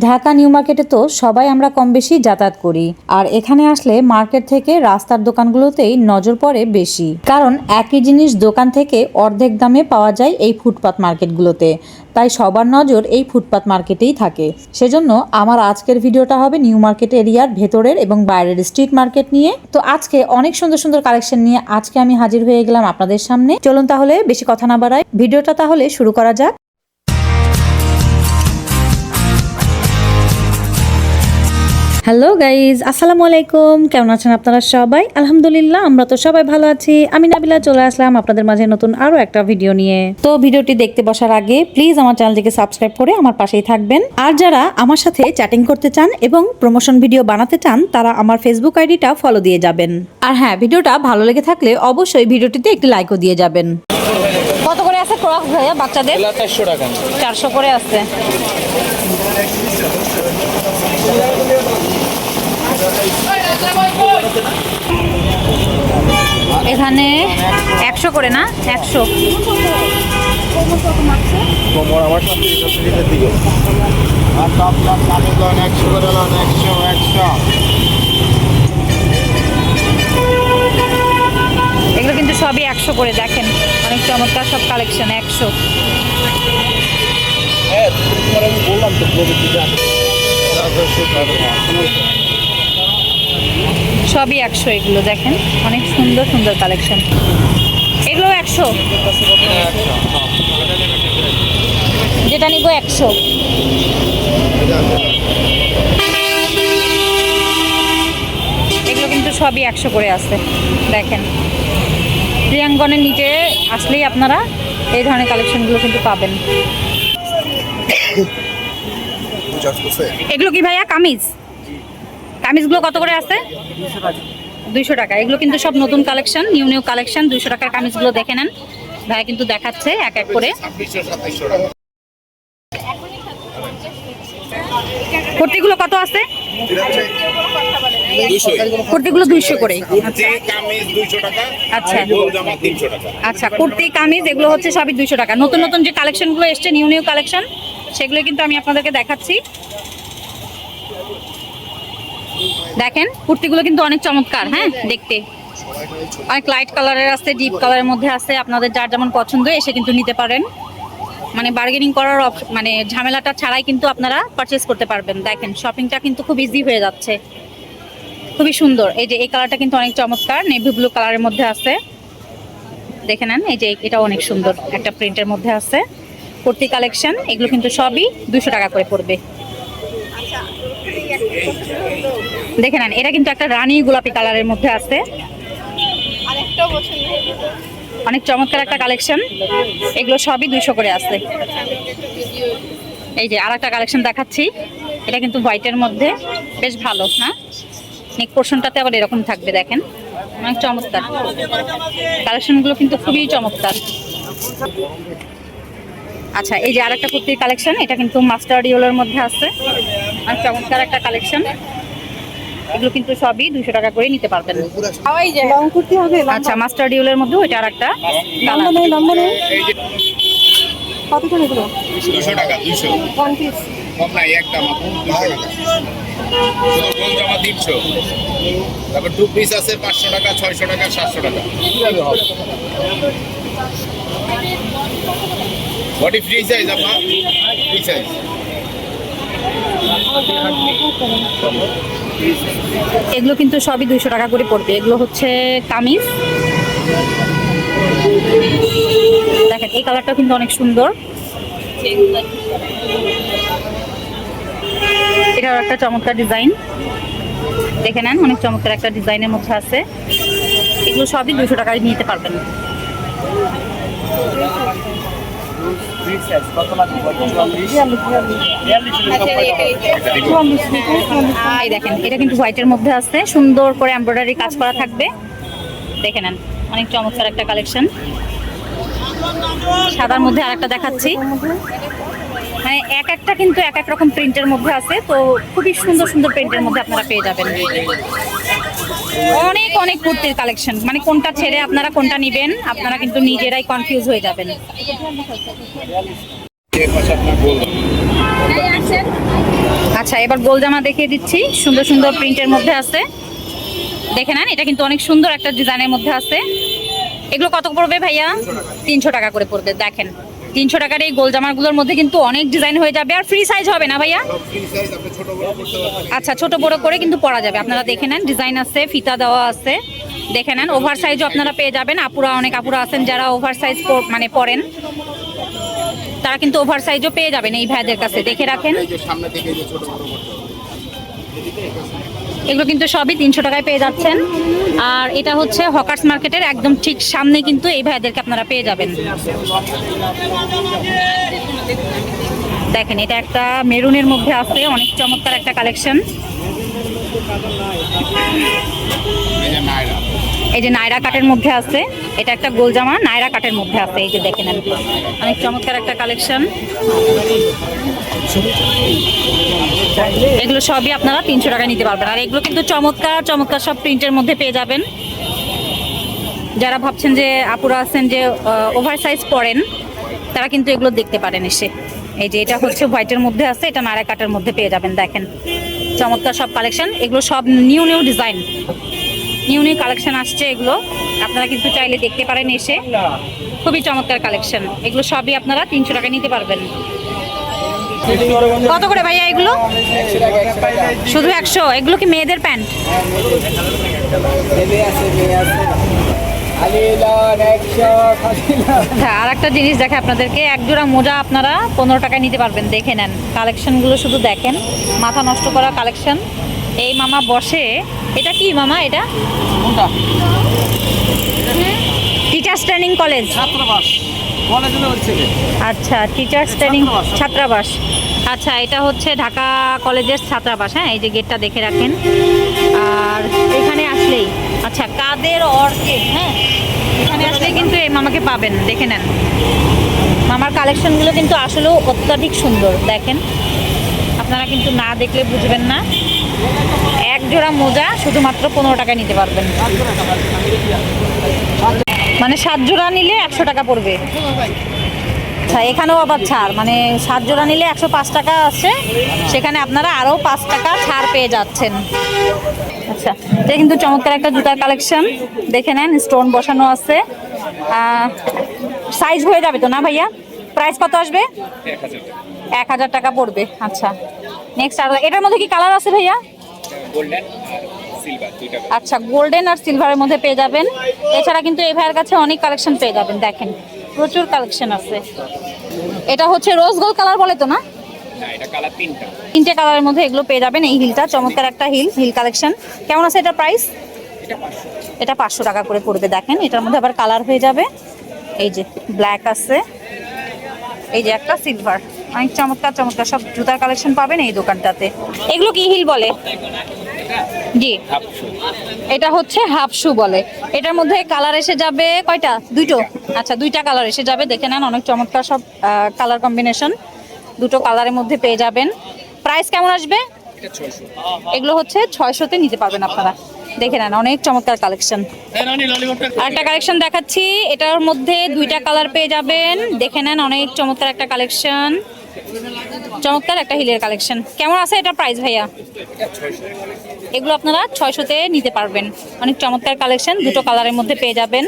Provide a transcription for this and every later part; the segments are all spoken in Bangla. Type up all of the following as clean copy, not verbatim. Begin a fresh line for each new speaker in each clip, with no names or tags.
ঢাকা নিউ মার্কেটে তো সবাই আমরা কম বেশি যাতায়াত করি, আর এখানে আসলে মার্কেট থেকে রাস্তার দোকানগুলোতেই নজর পড়ে বেশি, কারণ একই জিনিস দোকান থেকে অর্ধেক দামে পাওয়া যায় এই ফুটপাত মার্কেটগুলোতে। তাই সবার নজর এই ফুটপাত মার্কেটেই থাকে। সেজন্য আমার আজকের ভিডিওটা হবে নিউ মার্কেট এরিয়ার ভেতরের এবং বাইরের স্ট্রিট মার্কেট নিয়ে। তো আজকে অনেক সুন্দর সুন্দর কালেকশন নিয়ে আজকে আমি হাজির হয়ে গেলাম আপনাদের সামনে। চলুন তাহলে বেশি কথা না বাড়াই, ভিডিওটা তাহলে শুরু করা যাক। হ্যালো গাইজ, আসসালামু আলাইকুম। কেমন আছেন আপনারা সবাই? আলহামদুলিল্লাহ, আমরা তো সবাই ভালো আছি। আমি নাবিলা চলে আসলাম আপনাদের মাঝে নতুন আরো একটা ভিডিও নিয়ে। তো ভিডিওটি দেখতে বসার আগে প্লিজ আমার চ্যানেলটিকে সাবস্ক্রাইব করে আমার পাশেই থাকবেন। আর যারা আমার সাথে চ্যাটিং করতে চান এবং প্রমোশন ভিডিও বানাতে চান তারা আমার ফেসবুক আইডিটা ফলো দিয়ে যাবেন। আর হ্যাঁ, ভিডিওটা ভালো লেগে থাকলে অবশ্যই ভিডিওটিতে একটি লাইকও দিয়ে যাবেন। কত করে আছে ক্রক্স ভাইয়া বাচ্চাদের?
400 টাকা।
400 করে আছে। এখানে 100 করে না? 100
কোমর আমার সাথে নিচের দিকে আর টপ টপ কানে লন 100 করে লন 100
এগুলো কিন্তু সবই 100 করে। দেখেন অনেক চমৎকার সব কালেকশন 100।
হ্যাঁ তোমার আমি বললাম তো প্রযুক্তি জানি
সবই 100। এগুলো দেখেন অনেক সুন্দর সুন্দর কালেকশন। এগুলো 100, যেটা নিব 100। এগুলো কিন্তু সবই 100 করে আছে। দেখেন প্রিয়াঙ্গনের নিচে আসলেই আপনারা এই ধরনের কালেকশনগুলো কিন্তু পাবেন। এগুলো কি ভাইয়া কামিজ? কামিজগুলো কত করে আছে? 200 টাকা। এগুলো কিন্তু সব নতুন কালেকশন, নিউ নিউ কালেকশন। 200 টাকার কামিজগুলো দেখে নেন, ভাইয়া কিন্তু দেখাচ্ছে এক এক করে। কুর্তিগুলো কত আছে? কুর্তিগুলো 200 করে। আচ্ছা আচ্ছা, কুর্তি কামিজ এগুলো হচ্ছে সবই 200 টাকা। নতুন নতুন যে কালেকশনগুলো এসছে, নিউ নিউ কালেকশন, সেগুলো কিন্তু আমি আপনাদেরকে দেখাচ্ছি। দেখেন কুর্তিগুলো কিন্তু অনেক চমৎকার। হ্যাঁ, দেখতে অনেক লাইট কালারের আছে, ডিপ কালারের মধ্যে আছে। আপনাদের যার যেমন পছন্দ এসে কিন্তু নিতে পারেন। মানে বার্গেনিং করার মানে ঝামেলাটা ছাড়াই কিন্তু আপনারা পারচেস করতে পারবেন। দেখেন শপিংটা কিন্তু খুব ইজি হয়ে যাচ্ছে, খুবই সুন্দর। এই যে এই কালারটা কিন্তু অনেক চমৎকার, নেভি ব্লু কালারের মধ্যে আছে। দেখে নেন, এই যে এটা অনেক সুন্দর একটা প্রিন্টের মধ্যে আছে। কুর্তি কালেকশন এগুলো কিন্তু সবই 200 টাকা করে পড়বে। দেখে নেন, এটা কিন্তু একটা রানী গোলাপি কালারের মধ্যে আছে। অনেক চমৎকার একটা কালেকশন। এগুলো সবই 200 করে আছে। এই যে আরেকটা কালেকশন দেখাচ্ছি, এটা কিন্তু হোয়াইটের মধ্যে বেশ ভালো। হ্যাঁ, নেক পোর্শনটাতে আবার এরকম থাকবে। দেখেন অনেক চমৎকার কালেকশনগুলো, কিন্তু খুবই চমৎকার। আচ্ছা, এই যে আরেকটা কুর্তির কালেকশন, এটা কিন্তু মাস্টার্ড ইয়েলোর মধ্যে আছে। অনেক চমৎকার একটা কালেকশন। এগুলো কিন্তু সবই 200 টাকা করে নিতে পারবেন। আচ্ছা, মাস্টার্ড ইয়েলোর মধ্যে ওইটা আরেকটা কালার।
কত করে এগুলো?
200 টাকা। 200
ওয়ান পিস
কম নাই, একটা মাত্র 200 টাকা। শুধু গোল জামা 300। তারপর টু পিস আছে 500 টাকা, 600 টাকা, 700 টাকা। কিভাবে হবে? বডি ফ্রি সাইজ আপা, ফ্রি সাইজ।
এগুলো কিন্তু সবই 200 টাকা করে পড়বে। এগুলো হচ্ছে কামিজ। দেখেন এই কালারটা কিন্তু অনেক সুন্দর। এটাও একটা চমৎকার ডিজাইন। দেখে নেন, অনেক চমৎকার একটা ডিজাইনের মধ্যে আছে। এগুলো সবই 200 টাকায় নিতে পারবেন। এই দেখেন, এটা কিন্তু হোয়াইটের মধ্যে আছে, সুন্দর করে এমব্রয়ডারি কাজ করা থাকবে। দেখে নেন, অনেক চমৎকার একটা কালেকশন। সাদার মধ্যে আরেকটা দেখাচ্ছি। মানে এক একটা কিন্তু এক এক রকম প্রিন্টের মধ্যে আছে। তো খুবই সুন্দর সুন্দর প্রিন্টের মধ্যে আপনারা পেয়ে যাবেন। অনেক অনেক কুর্তির কালেকশন, মানে কোনটা ছেড়ে আপনারা কোনটা নেবেন আপনারা কিন্তু নিজেরাই কনফিউজ হয়ে যাবেন। আচ্ছা, এবার গোল জামা দেখিয়ে দিচ্ছি, সুন্দর সুন্দর প্রিন্টের মধ্যে আছে। দেখে নেন, এটা কিন্তু অনেক সুন্দর একটা ডিজাইনের মধ্যে আছে। এগুলো কত পড়বে ভাইয়া? 300 টাকা করে পড়বে। দেখেন 300 টাকার এই গোল জামাগুলোর মধ্যে কিন্তু অনেক ডিজাইন হয়ে যাবে, আর ফ্রি সাইজ হবে না ভাইয়া?
ফ্রি সাইজ, আপনি ছোট বড় করতে পারবেন।
আচ্ছা, ছোট বড় করে কিন্তু পরা যাবে। আপনারা দেখে নেন, ডিজাইন আছে, ফিতা দেওয়া আছে। দেখে নেন, ওভার সাইজও আপনারা পেয়ে যাবেন। অনেক আপুরা আছেন যারা ওভার সাইজ মানে পরেন, তারা কিন্তু ওভার সাইজও পেয়ে যাবেন এই ভাইদের কাছে। দেখে রাখেন,
এই যে সামনে থেকে এই যে ছোট বড় করতে হবে।
এগুলো কিন্তু সবই 300 টাকায় পেয়ে যাচ্ছেন। আর এটা হচ্ছে হকার্স মার্কেটের একদম ঠিক সামনে কিন্তু এই ভাইদেরকে আপনারা পেয়ে যাবেন। দেখেন, এটা একটা মেরুনের মধ্যে আছে, অনেক চমৎকার একটা কালেকশন।
এই যে নায়রা,
এই যে নায়রা কাটের মধ্যে আছে, এটা একটা গোল জামা নায়রা কাটের মধ্যে আছে। এই যে দেখে নেন, অনেক চমৎকার একটা কালেকশন। এগুলো সবই আপনারা 300 টাকায় নিতে পারবেন। আর এগুলো কিন্তু চমৎকার চমৎকার সব প্রিন্টের মধ্যে পেয়ে যাবেন। যারা ভাবছেন যে আপুরা আছেন যে ওভার সাইজ পরেন, তারা কিন্তু এগুলো দেখতে পারেন এসে। এই যে এটা হচ্ছে হোয়াইটের মধ্যে আছে, এটা নায়রা কাটের মধ্যে পেয়ে যাবেন। দেখেন চমৎকার সব কালেকশন, এগুলো সব new new design, new new collection আসছে। এগুলো আপনারা কিন্তু চাইলে দেখতে পারেন এসে, খুবই চমৎকার কালেকশন। এগুলো সবই আপনারা 300 টাকায় নিতে পারবেন। কত করে ভাইয়া এগুলো? শুধু 100? এগুলো কি মেয়েদের প্যান্ট? আর একটা জিনিস দেখে আপনাদেরকে, এক জোড়া মোজা আপনারা 15 টাকায় নিতে পারবেন। দেখে নেন কালেকশনগুলো, শুধু দেখেন, মাথা নষ্ট করা কালেকশন। এই মামা বসে, এটা কি মামা? এটা টিচার্স ট্রেনিং কলেজ,
ছাত্রাবাস কলেজে বলছে।
আচ্ছা, টিচার্স ট্রেনিং ছাত্রাবাস। আচ্ছা, এটা হচ্ছে ঢাকা কলেজের ছাত্রাবাস। হ্যাঁ, এই যে গেটটা দেখে রাখেন। আর এখানে আসলেই, আচ্ছা, কাদের অর্কেড, হ্যাঁ, এখানে আসলেই কিন্তু এই মামাকে পাবেন। দেখে নেন, মামার কালেকশনগুলো কিন্তু আসলেও অত্যাধিক সুন্দর। দেখেন, আপনারা কিন্তু না দেখলে বুঝবেন না। এক জোড়া মোজা শুধুমাত্র 15 টাকায় নিতে পারবেন। মানে 7 জোড়া নিলে 100 টাকা পড়বে। আচ্ছা, এখানেও আবার ছাড়, মানে 7 জোড়া নিলে 105 টাকা আছে, সেখানে আপনারা আরও 5 টাকা ছাড় পেয়ে যাচ্ছেন। আচ্ছা, এটা কিন্তু চমৎকার একটা জুতার কালেকশন। দেখে নেন, স্টোন বসানো আছে। সাইজ হয়ে যাবে তো না ভাইয়া? প্রাইস কত আসবে? 1000 টাকা পড়বে। আচ্ছা, নেক্সট আর এটার মধ্যে কি কালার আছে ভাইয়া?
গোল্ডেন আর সিলভার দুইটা।
আচ্ছা, গোল্ডেন আর সিলভারের মধ্যে পেয়ে যাবেন। এছাড়া কিন্তু এই ভাইয়ের কাছে অনেক কালেকশন পেয়ে যাবেন। দেখেন, প্রচুর কালেকশন আছে। এটা হচ্ছে রোজ গোল্ড কালার বলে তো না?
না, এটা কালার তিনটা।
3টে কালারের মধ্যে এগুলো পেয়ে যাবেন। এই হিলটা চমৎকার একটা হিল কালেকশন। কেমন আছে এটা প্রাইস? এটা 500 টাকা করে পড়বে। দেখেন, এটার মধ্যে আবার কালার হয়ে যাবে। এই যে ব্ল্যাক আছে, এই যে একটা সিলভার। অনেক চমৎকার চমৎকার সব জুতার কালেকশন পাবেন এই দোকানটাতে। এগুলো কি হিল বলে? জি, এটা হচ্ছে হাফ শু বলে। এটার মধ্যে কালার এসে যাবে কয়টা? দুটো। আচ্ছা, 2টা কালার এসে যাবে। দেখে নেন, অনেক চমৎকার সব কালার কম্বিনেশন, 2টো কালারের মধ্যে পেয়ে যাবেন। প্রাইস কেমন আসবে? এগুলো হচ্ছে 600-তে নিতে পারবেন আপনারা। দেখে নেন, অনেক চমৎকার কালেকশন। আরেকটা কালেকশন দেখাচ্ছি, এটার মধ্যে 2টা কালার পেয়ে যাবেন। দেখে নেন, অনেক চমৎকার একটা কালেকশন, চমৎকার একটা হিলের কালেকশন। কেমন আছে এটা প্রাইস ভাইয়া? এগুলো আপনারা 600-তে নিতে পারবেন। অনেক চমৎকার কালেকশন, 2টো কালারের মধ্যে পেয়ে যাবেন।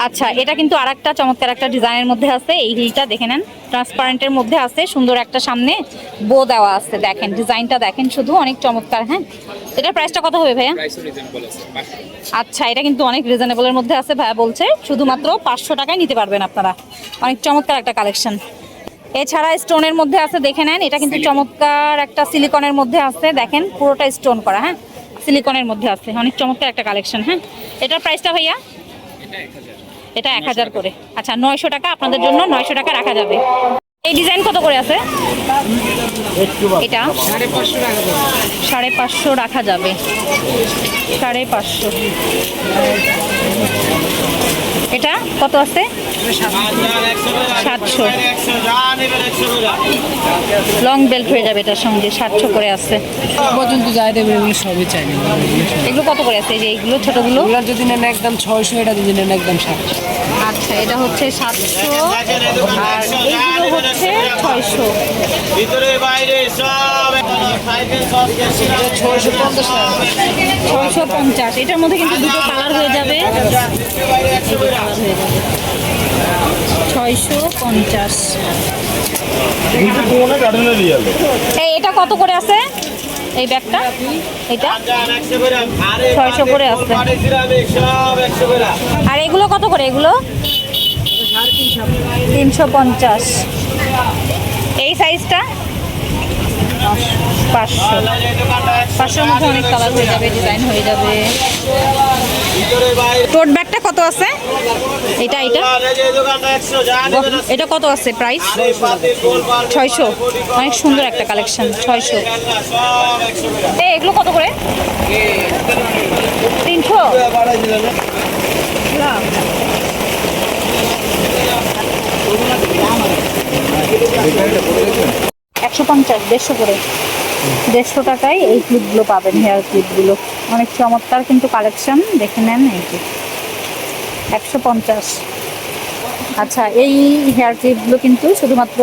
আচ্ছা, এটা কিন্তু আরেকটা চমৎকার একটা ডিজাইনের মধ্যে আছে। এই হিলটা দেখে নেন, ট্রান্সপারেন্টের মধ্যে আছে, সুন্দর একটা সামনে বো দেওয়া আছে। দেখেন ডিজাইনটা, দেখেন শুধু, অনেক চমৎকার। হ্যাঁ, এটার প্রাইসটা কত হবে ভাইয়া? আচ্ছা, এটা কিন্তু অনেক রিজনেবলের মধ্যে আছে। ভাইয়া বলছে শুধুমাত্র 500 টাকায় নিতে পারবেন আপনারা। অনেক চমৎকার একটা কালেকশন। এছাড়া স্টোনের মধ্যে আছে, দেখে নেন, এটা কিন্তু চমৎকার একটা সিলিকনের মধ্যে আছে। দেখেন, পুরোটা স্টোন করা, হ্যাঁ, সিলিকনের মধ্যে আছে। অনেক চমৎকার একটা কালেকশন। হ্যাঁ, এটার প্রাইসটা ভাইয়া? এটা 1000 করে। আচ্ছা, 900 টাকা আপনাদের জন্য, 900 টাকা রাখা যাবে। এই ডিজাইন কত করে আছে? এটা 550 রাখা যাবে 550 এটা কত আছে 700 লং বেল্ট হয়ে যাবে এটার সঙ্গে 700 করে আছে
পর্যন্ত যাই দেবে এগুলো সবই চাই না
এগুলো কত করে আছে এই যে এইগুলো ছোটগুলো
এগুলো যদি নেন একদম 600 এটা যদি নেন একদম 700
আচ্ছা এটা হচ্ছে 700 আর এইগুলো হচ্ছে 600
ভিতরে বাইরে সব সাইকেল সব
650 এটার মধ্যে কিন্তু দুটো কালার হয়ে যাবে 650 এই এটা কত করে আছে এই ব্যাগটা এটা 600 করে আছে আর এগুলো কত করে এগুলো 350 এই সাইজটা 500 মধ্যে অনেক কালার হয়ে যাবে ডিজাইন হয়ে যাবে টোট ব্যাগটা কত আছে এটা এটা কত আছে প্রাইস 600 অনেক সুন্দর একটা কালেকশন 600 এই এগুলো কত করে 300 150 150 করে 150 টাকায় এই ক্লিপগুলো পাবেন হেয়ার ক্লিপগুলো অনেক চমৎকার কিন্তু কালেকশন দেখে নেন এই যে 150 আচ্ছা এই হেয়ার ক্লিপগুলো কিন্তু শুধুমাত্র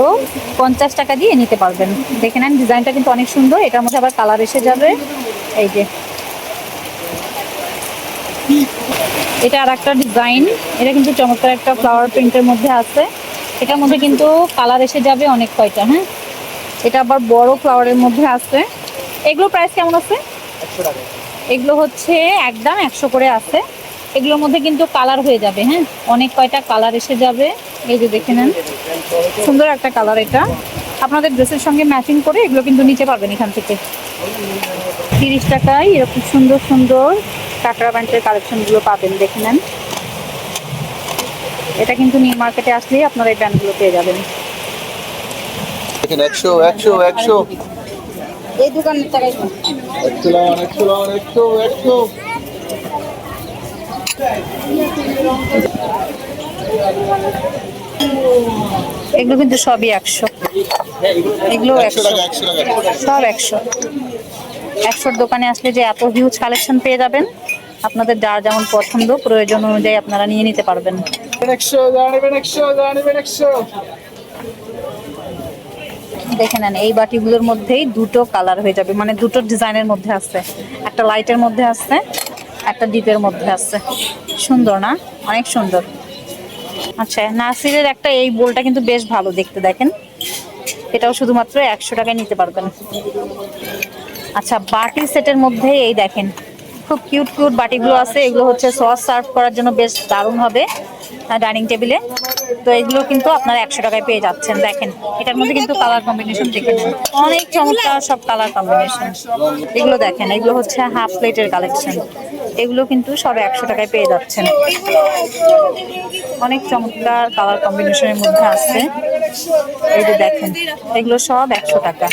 50 টাকা দিয়ে নিতে পারবেন দেখে নেন ডিজাইনটা কিন্তু অনেক সুন্দর এটার মধ্যে আবার কালার এসে যাবে এই যে এটা আর একটা ডিজাইন এটা কিন্তু চমৎকার একটা ফ্লাওয়ার প্রিন্টের মধ্যে আছে এটার মধ্যে কিন্তু কালার এসে যাবে অনেক কয়টা হ্যাঁ এটা আবার বড় ফ্লাওয়ারের মধ্যে আছে এগুলো প্রাইস কেমন আছে
100 টাকা
এগুলো হচ্ছে একদম 100 করে আছে এগুলোর মধ্যে কিন্তু কালার হয়ে যাবে হ্যাঁ অনেক কয়টা কালার এসে যাবে এই যে দেখে নেন সুন্দর একটা কালার এটা আপনাদের ড্রেসের সঙ্গে ম্যাচিং করে এগুলো কিন্তু নিতে পারবেন এখান থেকে 30 টাকায় এরকম সুন্দর সুন্দর কাকড়া প্যান্টের কালেকশনগুলো পাবেন দেখে নেন এটা কিন্তু নিউ মার্কেটে আসলেই আপনারা এই ব্র্যান্ডগুলো পেয়ে যাবেন
100
এই দোকানের টাকায় এগুলো কিন্তু সবই 100 এগুলো 100 সব 100 দোকানে আসলে যে এত হিউজ কালেকশন পেয়ে যাবেন আপনাদের যার যেমন পছন্দ প্রয়োজন অনুযায়ী আপনারা নিয়ে নিতে পারবেন 100 দেখে নেন এই বাটিগুলোর মধ্যেই দুটো কালার হয়ে যাবে মানে দুটো ডিজাইনের মধ্যে আছে একটা লাইটের মধ্যে আছে একটা ডিপের মধ্যে আছে সুন্দর না অনেক সুন্দর আচ্ছা নাসিরের একটা এই বোলটা কিন্তু বেশ ভালো দেখতে দেখেন এটাও শুধুমাত্র 100 টাকায় নিতে পারবেন আচ্ছা বাটি সেটের মধ্যে এই দেখেন খুব কিউট কিউট বাটিগুলো আছে এগুলো হচ্ছে সস সার্ভ করার জন্য বেশ দারুণ হবে ডাইনিং টেবিলে তো এগুলো কিন্তু আপনারা 100 টাকায় পেয়ে যাচ্ছেন দেখেন এটার মধ্যে কিন্তু কালার কম্বিনেশন দেখে নেন অনেক চমৎকার সব কালার কম্বিনেশন এগুলো দেখেন এগুলো হচ্ছে হাফ প্লেটের কালেকশন এগুলো কিন্তু সব 100 টাকায় পেয়ে যাচ্ছেন অনেক চমৎকার কালার কম্বিনেশনের মধ্যে আছে এই যে দেখেন এগুলো সব 100 টাকা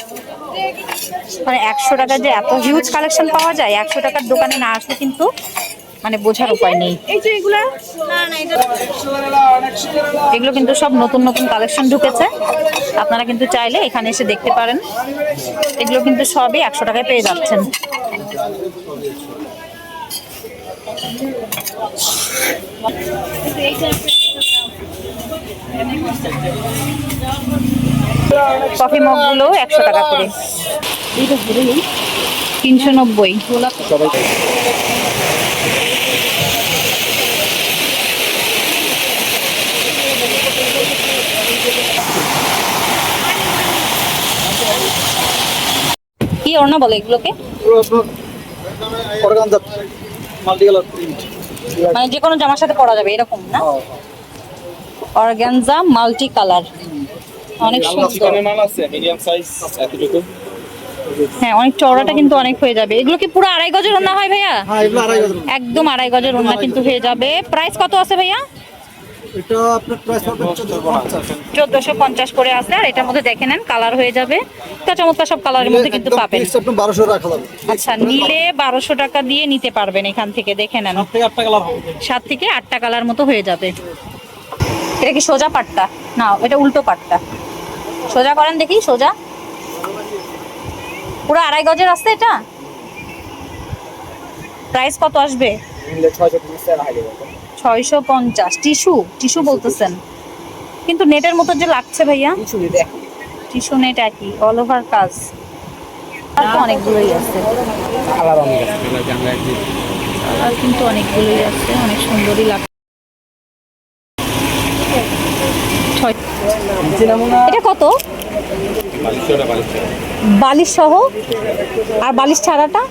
মানে 100 টাকা যে এত হিউজ কালেকশন পাওয়া যায় 100 টাকার দোকানে না আসলে কিন্তু মানে বোঝার উপায় নেই এগুলো কিন্তু সব নতুন নতুন কালেকশন ঢুকেছে আপনারা কিন্তু চাইলে এখানে এসে দেখতে পারেন এগুলো কিন্তু সবই 100 টাকায় পেয়ে যাচ্ছেন কফি মগগুলো 100 টাকা করে 390 কি ওড়না বলে এগুলোকে মানে যে কোনো জামার সাথে পরা যাবে এরকম না অর্গানজা মাল্টি কালার অনেক সুন্দর হ্যাঁ অনেক চওড়াটা কিন্তু অনেক হয়ে যাবে এগুলো কি পুরো 2.5 গজের ওড়না হয় ভাইয়া একদম 2.5 গজের ওড়না কিন্তু হয়ে যাবে প্রাইস কত আছে ভাইয়া
এটা আপনার প্রাইস পড়বে 1450।
1450 করে আছে। আর এটার মধ্যে দেখে নেন কালার হয়ে যাবে। তো চমৎকার সব কালারের মধ্যে কিন্তু
একদম
পাবেন।
পিস আপনি 1200 রাখা যাবে।
আচ্ছা, নিলে 1200 টাকা দিয়ে নিতে পারবেন এখান থেকে, দেখে নেন। 7 থেকে 8টা কালার মতো হয়ে যাবে। এটা কি সোজা পাটটা? না, এটা উল্টো পাটটা। সোজা করেন দেখি, সোজা। পুরো 2.5 গজের আছে এটা। প্রাইস কত আসবে? 650। টিস্যু টিস্যু বলতেছেন, কিন্তু নেটের মতো যে লাগছে ভাইয়া। টিস্যু নেট একই, অল ওভার কাজ। আর তো অনেকগুলোই আছে,
কালার অনেক আছে আমরা একদিন
আর কিন্তু অনেকগুলোই আছে, অনেক সুন্দরই লাগছে। এটা কত?
4200
বালিশ সহ আর বালিশ ছাড়াটা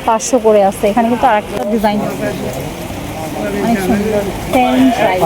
500 করে আছে। এখানে কিন্তু আরেকটা ডিজাইন অনেক সুন্দর। 10 প্রাইস।